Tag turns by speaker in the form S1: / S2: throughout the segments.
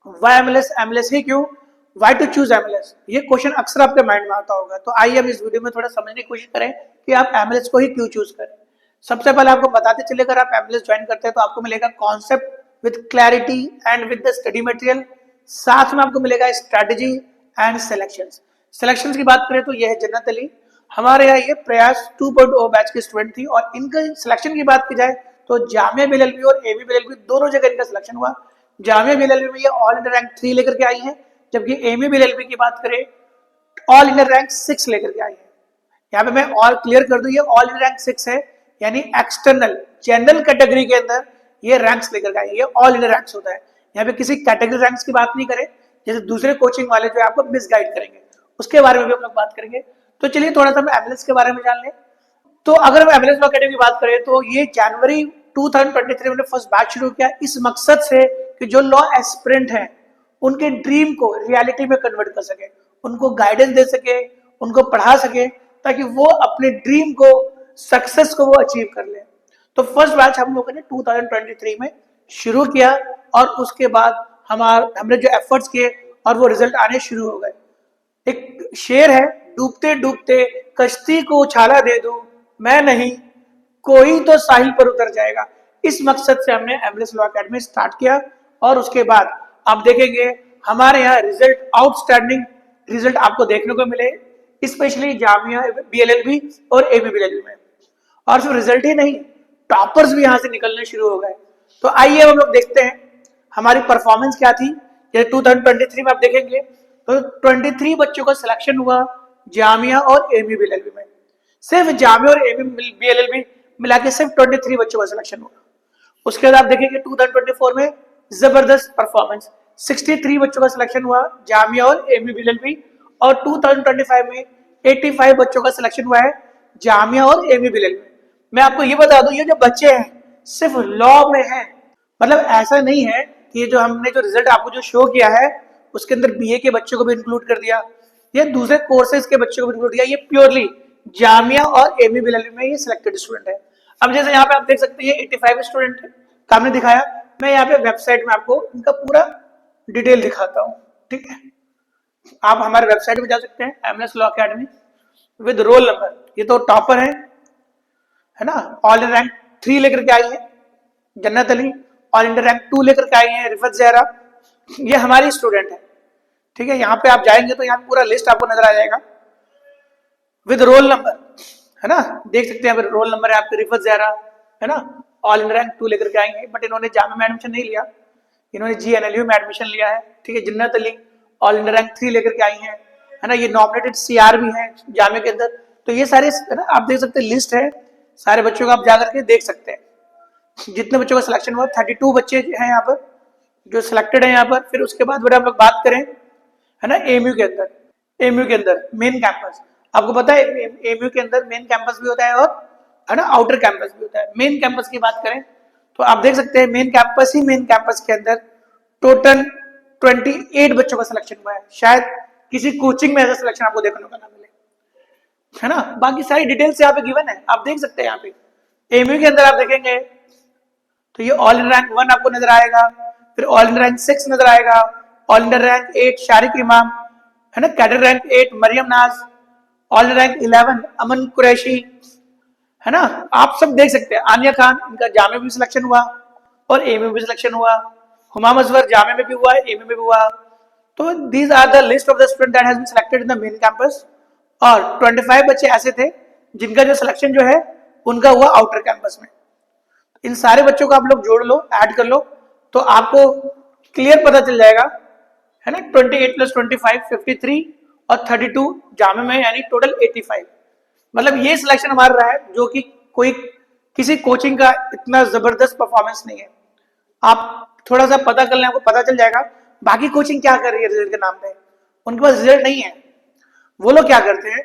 S1: Y MLAs, MLAs ही क्यों, Y to choose MLAs, ये question अक्सर आपके माइंड में आता होगा। तो आइए हम इस वीडियो में थोड़ा समझने की कोशिश करें कि आप एमएलएस को ही क्यों चूज करें। सबसे पहले आपको बताते चले, अगर आप एमएलएस ज्वाइन करते हैं तो आपको मिलेगा concept with clarity and with the study material, साथ में आपको मिलेगा स्ट्रेटेजी एंड सिलेक्शंस। सिलेक्शंस की बात करें तो यह है जन्नत अली, हमारे यहाँ ये प्रयास 2.0 बैच की स्टूडेंट थी, और इनका सिलेक्शन की बात की जाए तो जामिया बीएलएलबी और एबी बीएलएलबी दोनों जगह इनका सिलेक्शन हुआ। जामिया बीएलएलबी में ये ऑल इंडिया रैंक 3 लेकर के आई है, जबकि एबी बीएलएलबी की बात करें ऑल इंडिया रैंक 6 लेकर के आई है। यहाँ पे मैं और क्लियर कर दूं, ये ऑल इंडिया रैंक 6 है, यानी एक्सटर्नल जनरल कैटेगरी के अंदर ये रैंक्स लेकर के आई है, ये ऑल इंडिया रैंक्स होता है। यहाँ पे किसी कैटेगरी रैंक्स की बात नहीं करें, जैसे दूसरे कोचिंग वाले जो आपको मिसगाइड करेंगे, उसके बारे में भी हम लोग बात करेंगे। तो चलिए थोड़ा सा हम एमएलएस के बारे में जान लें। तो अगर हम एमएलएस लॉ अकेडमी की बात करें तो ये जनवरी 2023 में फर्स्ट बैच शुरू किया, इस मकसद से कि जो लॉ एस्पिरेंट हैं उनके ड्रीम को रियलिटी में कन्वर्ट कर सके, उनको गाइडेंस दे सके, उनको पढ़ा सके, ताकि वो अपने ड्रीम को, सक्सेस को वो अचीव कर ले। तो फर्स्ट बैच हम लोगों ने 2023 में शुरू किया, और उसके बाद हमने जो एफर्ट्स किए और वो रिजल्ट आने शुरू हो गए। एक शेर है, डूबते डूबते कश्ती को उछाला दे दूं मैं नहीं, कोई तो साहिल पर उतर जाएगा। इस मकसद से हमने एमएलएस लॉ अकेडमी स्टार्ट किया, और उसके बाद आप देखेंगे हमारे यहाँ रिजल्ट, आउटस्टैंडिंग रिजल्ट आपको देखने को मिले, स्पेशली जामिया बीएलएलबी और एबी बीएलएलबी में। और सिर्फ रिजल्ट ही नहीं, टॉपर्स भी यहाँ से निकलने शुरू हो गए। तो आइए हम लोग देखते हैं हमारी परफॉर्मेंस क्या थी। जैसे 2023 में आप देखेंगे तो 23 बच्चों का सिलेक्शन हुआ जामिया और एबी बीएलएलबी में। सिर्फ जामिया और एबी बीएलएलबी मिला के सिर्फ 23 बच्चों का सिलेक्शन हुआ। उसके बाद आप देखेंगे 2024 में जबरदस्त परफॉर्मेंस, 63 बच्चों का सिलेक्शन हुआ जामिया और एबी बीएलएलबी, और 2025 में 85 बच्चों का सिलेक्शन हुआ है जामिया और एबी बीएलएलबी। मैं आपको ये बता दूं, ये जो बच्चे हैं सिर्फ लॉ में हैं, मतलब ऐसा नहीं है कि ये जो हमने जो रिजल्ट आपको जो शो किया है उसके अंदर बीए के बच्चों को भी इंक्लूड कर दिया, ये दूसरे कोर्सेज के बच्चों को भी इंक्लूड किया, ये प्योरली जामिया और एबी बीएलएलबी में ये सिलेक्टेड स्टूडेंट है। अब जैसे यहाँ पे आप देख सकते हैं 85 स्टूडेंट हमने दिखाया, मैं यहाँ पे वेबसाइट में आपको इनका पूरा डिटेल दिखाता हूँ, ठीक है। आप हमारे वेबसाइट में जा सकते हैं, MLS law academy with roll number. ये तो टॉपर है ना, ऑल इंडिया रैंक 3 लेकर के आई है जन्नत अली, ऑल इंडिया रैंक 2 लेकर के आई है रिफत जहरा, ये हमारी स्टूडेंट है, ठीक है। यहाँ पे आप जाएंगे तो यहाँ पूरा लिस्ट आपको नजर आ जाएगा विद रोल नंबर, है ना, देख सकते हैं रोल नंबर है आपके रिफत जहरा, है ना, ऑल इंडिया रैंक 2 लेकर के आएंगे, बट इन्होंने जामिया में एडमिशन नहीं लिया, इन्होंने जीएनएलयू में एडमिशन लिया है, ठीक है। जन्नत अली ऑल इंडिया रैंक 3 लेकर के आई है ना, ये नॉमिनेटेड सीआर भी है जामिया के अंदर। तो ये सारे आप देख सकते हैं, लिस्ट है सारे बच्चों को, आप जाकर के देख सकते हैं जितने बच्चों का सिलेक्शन हुआ। 32 बच्चे हैं यहाँ पर जो सिलेक्टेड है यहाँ पर। फिर उसके बाद हम लोग बात करें, है ना, एमयू के अंदर मेन कैंपस, आपको पता है एमयू के अंदर मेन कैंपस भी होता है और, है ना, आउटर कैंपस भी होता है। मेन कैंपस की बात करें तो आप देख सकते हैं मेन कैंपस के अंदर टोटल 28 बच्चों का सिलेक्शन हुआ है। शायद किसी कोचिंग में ऐसा सिलेक्शन आपको देखने को ना मिले, है ना। बाकी सारी डिटेल्स यहाँ पे गिवन है, आप देख सकते हैं। यहाँ पे एमयू के अंदर आप देखेंगे तो ये ऑल इंडिया रैंक 1 आपको नजर आएगा, फिर ऑल इंडिया रैंक 6 नजर आएगा, ऑल इंडिया रैंक 8 शारिक इमाम, है ना, कैडर रैंक 8 मरियम नाज, ऑल इंडिया रैंक 11 अमन कुरैशी, है ना। आप सब देख सकते हैं, आनिया खान, इनका जामिया में सिलेक्शन हुआ और एमयू में भी सिलेक्शन हुआ, हुमाम अजवर जामिया में भी हुआ, एमयू में भी हुआ। तो these are the list of the student that has been selected in the main campus. और 25 बच्चे ऐसे थे जिनका जो सिलेक्शन जो है उनका हुआ आउटर कैंपस में। इन सारे बच्चों को आप लोग जोड़ लो, ऐड कर लो, तो आपको क्लियर पता चल जाएगा, है ना। 28 + 25 53 और 32 जामिया में, यानी टोटल 85। मतलब ये सिलेक्शन हमारा रहा है, जो कि कोई किसी कोचिंग का इतना जबरदस्त परफॉर्मेंस नहीं है। आप थोड़ा सा पता कर लें, आपको पता चल जाएगा बाकी कोचिंग क्या कर रही है रिजल्ट के नाम पे। उनके पास रिजल्ट नहीं है, वो लोग क्या करते हैं,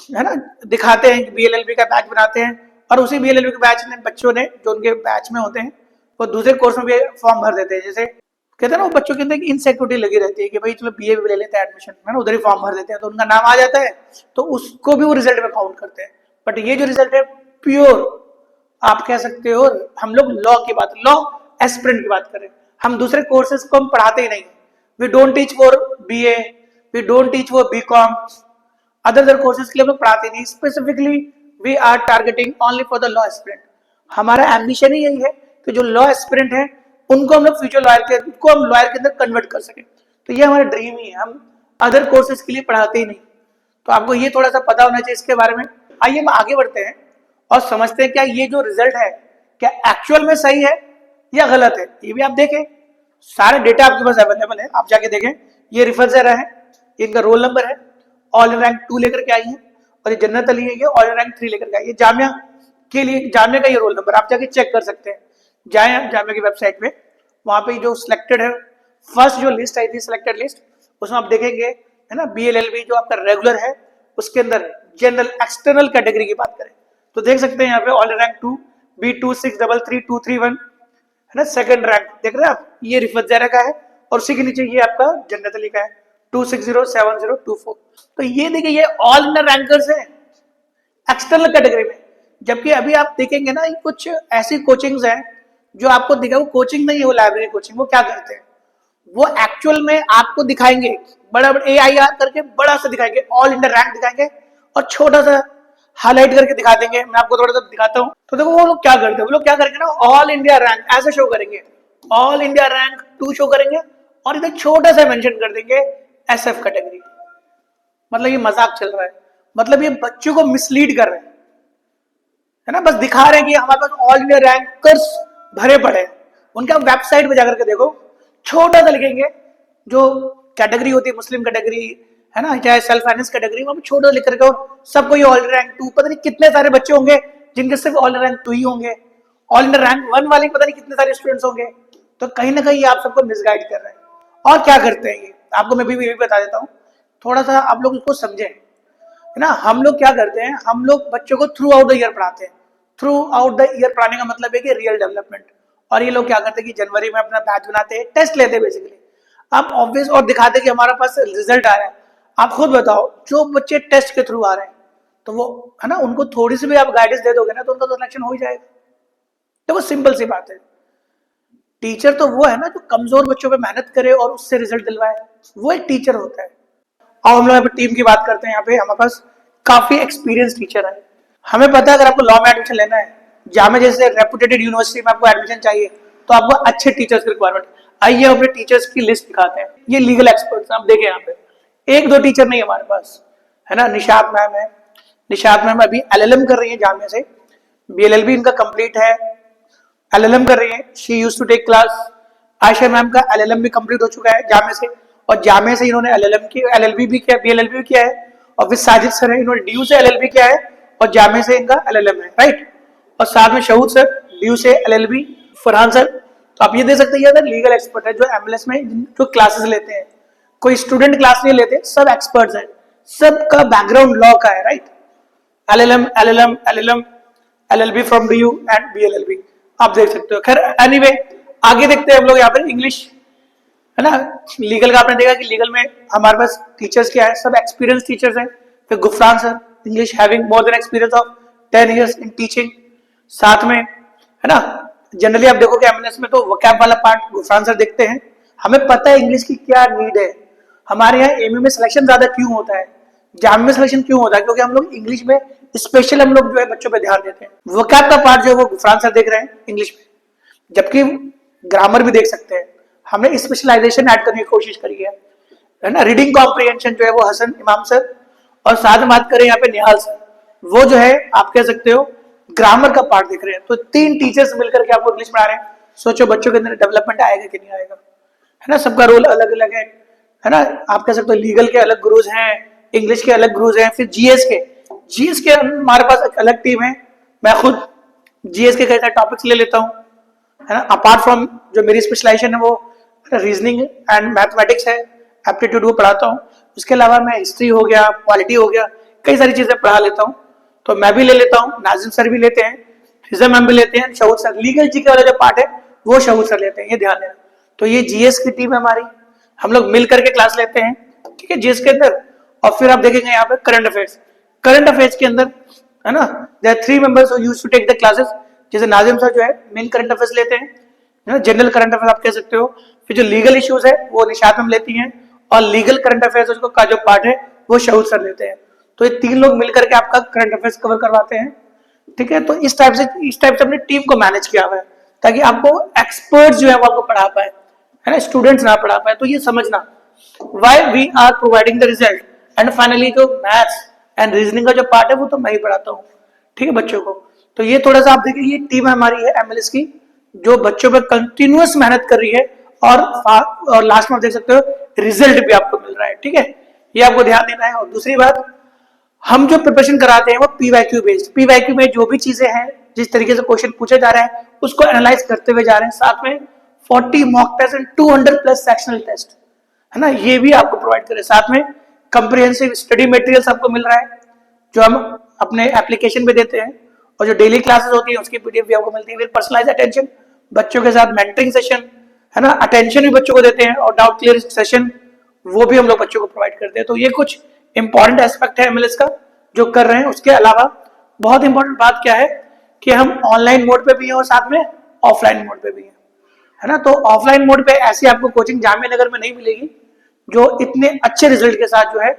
S1: है ना, दिखाते हैं कि बीएलएलबी का बैच बनाते हैं, और उसी बीएलएलबी के बैच में बच्चों ने जो उनके बैच में होते हैं वो दूसरे कोर्स में भी फॉर्म भर देते हैं। जैसे कहते हैं ना, वो बच्चों के अंदर इनसिक्योरिटी लगी रहती है कि भाई चलो बीए भी ले लेते हैं एडमिशन, है ना, उधर ही फॉर्म भर देते हैं तो उनका नाम आ जाता है, तो उसको भी वो रिजल्ट में काउंट करते हैं। बट ये जो रिजल्ट है प्योर, आप कह सकते हो, हम लोग लॉ की बात, लॉ एस्पिरेंट की बात करें, हम दूसरे कोर्सेज को हम पढ़ाते ही नहीं, we don't teach for BA, we don't teach for BCom, other courses के लिए हम लोग पढ़ाते नहीं। Specifically we are targeting only for the law aspirant. हमारा एम्बिशन ही यही है कि जो लॉ एस्पिरेंट है उनको हम लोग फ्यूचर लॉयर के अंदर कन्वर्ट कर सके। तो ये हमारा ड्रीम ही है, हम अदर कोर्सेज के लिए पढ़ाते ही नहीं। तो आपको ये थोड़ा सा पता होना चाहिए इसके बारे में। आइए हम आगे बढ़ते हैं और समझते हैं क्या ये जो रिजल्ट है क्या एक्चुअल में सही है या गलत है। ये भी आप देखें, सारे डेटा आपके पास अवेलेबल है, आप जाके देखें। ये रिफर्जर है, इनका रोल नंबर है, ऑल रैंक 2 लेकर के आई है, और ये जन्नत अली है, ये ऑल रैंक 3 लेकर के आई है। जामिया के लिए जामिया का ये रोल नंबर आप जाके चेक कर सकते हैं। जाए आप जामिया की वेबसाइट पे, वहां पे जो सिलेक्टेड है, फर्स्ट जो लिस्ट आई थी सिलेक्टेड लिस्ट, उसमें आप देखेंगे है ना BLLB जो आपका रेगुलर है, उसके अंदर जनरल एक्सटर्नल कैटेगरी की बात करें तो देख सकते हैं यहाँ पे ऑल रैंक 2 B2633231 है ना, सेकंड रैंक देख रहे हैं आप, ये रिफत ज़हरा का है, और उसी के नीचे ये आपका जन्नत अली का है 2607024। तो ये देखिए ये ऑल इंडिया रैंकर्स है एक्सटर्नल कैटेगरी में। जबकि अभी आप देखेंगे ना कुछ ऐसी कोचिंग्स हैं जो आपको दिखा, वो कोचिंग नहीं है, वो लाइब्रेरी कोचिंग। वो क्या करते हैं, वो एक्चुअल में आपको दिखाएंगे बड़ा बड़ा AIR करके बड़ा सा दिखाएंगे, ऑल इंडिया रैंक दिखाएंगे, और छोटा सा हाईलाइट करके दिखा देंगे। मैं आपको थोड़ा सा दिखाता हूँ। तो देखो वो लोग क्या करते हैं, वो लोग क्या करेंगे ना, ऑल इंडिया रैंक ऐसे शो करेंगे, ऑल इंडिया रैंक 2 शो करेंगे, और इधर छोटा सा मेंशन कर देंगे SF कैटेगरी। मतलब ये मजाक चल रहा है, मतलब ये बच्चों को मिसलीड कर रहे हैं, है ना। बस दिखा रहे हैं कि हमारे पास ऑल इंडिया रैंकर्स भरे पड़े हैं। उनका वेबसाइट पे जाकर के देखो, छोटा सा लिखेंगे, जो कैटेगरी होती है मुस्लिम कैटेगरी है ना, चाहे सेल्फ फाइनेंस कैटेगरी, वहां पे छोटा लिख करके सबको ये ऑल रैंक 2, पता नहीं कितने सारे बच्चे होंगे जिनके सिर्फ ऑल रैंक 2 ही होंगे, ऑल इंडिया रैंक 1 वाले पता नहीं कितने सारे स्टूडेंट्स होंगे। तो कहीं ना कहीं आप सबको मिसगाइड कर रहे हैं। और क्या करते हैं ये आपको मैं भी बता देता हूँ, थोड़ा सा आप लोग इसको समझें, है ना। हम लोग क्या करते हैं, हम लोग बच्चों को थ्रू आउट द ईयर पढ़ाते हैं। थ्रू आउट द ईयर पढ़ाने का मतलब है कि रियल डेवलपमेंट। और ये लोग क्या करते हैं कि जनवरी में अपना बैच बनाते हैं, टेस्ट लेते हैं बेसिकली, आप ऑब्वियस, और दिखाते हैं कि हमारे पास रिजल्ट आ रहा है। आप खुद बताओ, जो बच्चे टेस्ट के थ्रू आ रहे हैं तो वो है ना, उनको थोड़ी सी भी आप गाइडेंस दे दोगे ना तो उनका तो सिलेक्शन हो ही जाएगा। देखो सिंपल सी बात है, टीचर तो वो है ना जो कमजोर बच्चों पे मेहनत करे और उससे रिजल्ट दिलवाए, वो एक टीचर होता है। और हम लोग यहाँ पे टीम की बात करते हैं, यहाँ पे हमारे पास काफी एक्सपीरियंस टीचर है। हमें पता है अगर आपको लॉ में एडमिशन लेना है, जामिया जैसे रेपुटेटेड यूनिवर्सिटी में आपको एडमिशन चाहिए, तो आपको अच्छे टीचर्स की रिक्वायरमेंट। आइए अपने टीचर्स की लिस्ट दिखाते हैं। ये लीगल एक्सपर्ट्स आप देखें, यहाँ पे 1-2 टीचर नहीं हमारे पास, है ना। निशात मैम है, निशात मैम अभी LLM कर रही है जामिया से, BLLB इनका कंप्लीट है, LLM कर रही है, she used to take class. Ayesha ma'am का LLM भी कंप्लीट हो चुका है जामिया से, और जामिया से इन्होंने LLM की LLB भी किया, BLLB भी किया है। और फिर साजिद सर है, इन्होंने DU से LLB किया है और जामिया से इनका LLM है, राइट। और साथ में शहूद सर DU से LLB, फरहान सर। तो आप ये दे सकते हैं लीगल एक्सपर्ट है जो MLS में जो क्लासेस लेते हैं, कोई स्टूडेंट क्लास नहीं लेते, सब एक्सपर्ट्स हैं, सबका बैकग्राउंड लॉ का है, right. LLM, LLB from DU and BLLB आप देख सकते हो। खैर एनीवे आगे देखते हैं हम लोग यहाँ पर इंग्लिश, है ना। लीगल का आपने देखा कि लीगल में हमारे पास टीचर्स क्या है, सब एक्सपीरियंस टीचर्स हैं। फिर Gufran sir, English having more than experience of 10 years in teaching. साथ में है ना, जनरली आप देखोगे MLS में तो वोकैब वाला पार्ट गुफरान सर देखते हैं। हमें पता है इंग्लिश की क्या नीड है, हमारे यहाँ AMU में सिलेक्शन ज्यादा क्यों होता है, जामिया में सिलेक्शन क्यों होता है, क्योंकि हम लोग इंग्लिश में स्पेशल हम लोग जो है बच्चों पे ध्यान देते हैं। वोकैब का पार्ट जो है वो गुफरान सर देख रहे हैं इंग्लिश में, जबकि ग्रामर भी देख सकते हैं। हमने स्पेशलाइजेशन ऐड करने की कोशिश करी है ना। रीडिंग कॉम्प्रिहेंशन जो है वो हसन इमाम सर, और साथ में बात करें यहाँ पे निहाल सर, वो जो है आप कह सकते हो ग्रामर का पार्ट देख रहे हैं। तो 3 टीचर्स मिलकर के आपको इंग्लिश पढ़ा रहे हैं। सोचो बच्चों के अंदर डेवलपमेंट आएगा कि नहीं आएगा, है ना। सबका रोल अलग अलग है ना। आप कह सकते हो लीगल के अलग गुरुज हैं, इंग्लिश के अलग गुरुज हैं, फिर GS के हमारे पास एक अलग टीम है। मैं खुद GS के कई सारे टॉपिक्स ले लेता हूँ, है ना। अपार्ट फ्रॉम जो मेरी स्पेशलाइजेशन है वो रीजनिंग एंड मैथमेटिक्स है, एप्टीट्यूड वो पढ़ाता हूँ। उसके अलावा मैं हिस्ट्री हो गया, पॉलिटी हो गया, कई सारी चीजें पढ़ा लेता हूँ। तो मैं भी ले लेता हूँ, नाजिम सर भी लेते हैं, फिजा मैम भी लेते हैं, शहूद सर। लीगल जी का वाला जो पार्ट है वो शहूद सर लेते हैं, ये ध्यान देना। तो ये GS की टीम है हमारी, हम लोग मिल करके क्लास लेते हैं, ठीक है, GS के अंदर। और फिर आप देखेंगे यहाँ पे करंट अफेयर्स के अंदर, है ना, there are 3 members who used to take the classes. जैसे नाजिम सर जो है मेन करंट अफेयर्स लेते हैं, जनरल करंट अफेयर आप कह सकते हो। फिर जो लीगल इश्यूज है वो निशात मैम लेती हैं, और लीगल करंट अफेयर्स का जो पार्ट है वो शहीद सर लेते हैं। तो ये 3 लोग मिलकर के आपका करंट अफेयर्स कवर करवाते हैं, ठीक है। तो इस टाइप से अपनी टीम को मैनेज किया हुआ है, ताकि आपको एक्सपर्ट्स जो है वो आपको पढ़ा पाए, है ना, स्टूडेंट्स ना पढ़ा पाए। तो ये समझना why we are providing the result, and finally जो मैथ्स एंड रीजनिंग का जो पार्ट है वो तो मैं ही पढ़ाता हूँ, ठीक है बच्चों को। तो ये थोड़ा सा आप देखिए, ये टीम हमारी है एमएलएस की, जो बच्चों पर कंटिन्यूअस मेहनत कर रही है, और लास्ट में आप देख सकते हो रिजल्ट भी आपको मिल रहा है, ठीक है। ये आपको ध्यान देना है। और दूसरी बात, हम जो प्रिपरेशन कराते हैं वो पीवाईक्यू बेस्ड, पीवाईक्यू में जो भी चीजें हैं, जिस तरीके से क्वेश्चन पूछे जा रहे हैं उसको एनालाइज करते हुए जा रहे हैं, साथ में 40 mock test and 200 plus sectional test, है ना, ये भी आपको प्रोवाइड करें। साथ में कंप्रिहेंसिव स्टडी मटेरियल्स आपको मिल रहा है, जो हम अपने एप्लीकेशन पे देते हैं, और जो डेली क्लासेस होती है उसकी पीडीएफ भी आपको मिलती है। फिर पर्सनलाइज अटेंशन, बच्चों के साथ मेंटरिंग सेशन, है ना, अटेंशन भी बच्चों को देते हैं, और डाउट क्लियर सेशन वो भी हम लोग बच्चों को प्रोवाइड करते हैं। तो ये कुछ इंपॉर्टेंट एस्पेक्ट है एमएलएस का जो कर रहे हैं। उसके अलावा बहुत इंपॉर्टेंट बात क्या है कि हम ऑनलाइन मोड पे भी हैं और साथ में ऑफलाइन मोड पे भी हैं, है ना। तो ऑफलाइन मोड पे ऐसी आपको कोचिंग जामिया नगर में नहीं मिलेगी जो इतने अच्छे रिजल्ट के साथ जो है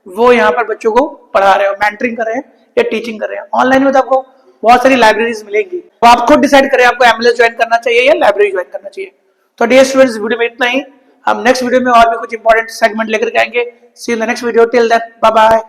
S1: वो यहाँ पर बच्चों को पढ़ा रहे हो, मेंटरिंग कर रहे हैं या टीचिंग कर रहे हैं। ऑनलाइन में तो आपको बहुत सारी लाइब्रेरीज मिलेंगी, तो आप खुद डिसाइड करें आपको एमएलएस ज्वाइन करना चाहिए या लाइब्रेरी ज्वाइन करना चाहिए। तो डियर स्टूडेंट्स, वीडियो में इतना ही। हम नेक्स्ट वीडियो में और भी कुछ इंपॉर्टेंट सेगमेंट लेकर के आएंगे। See you in the next video, till then bye bye.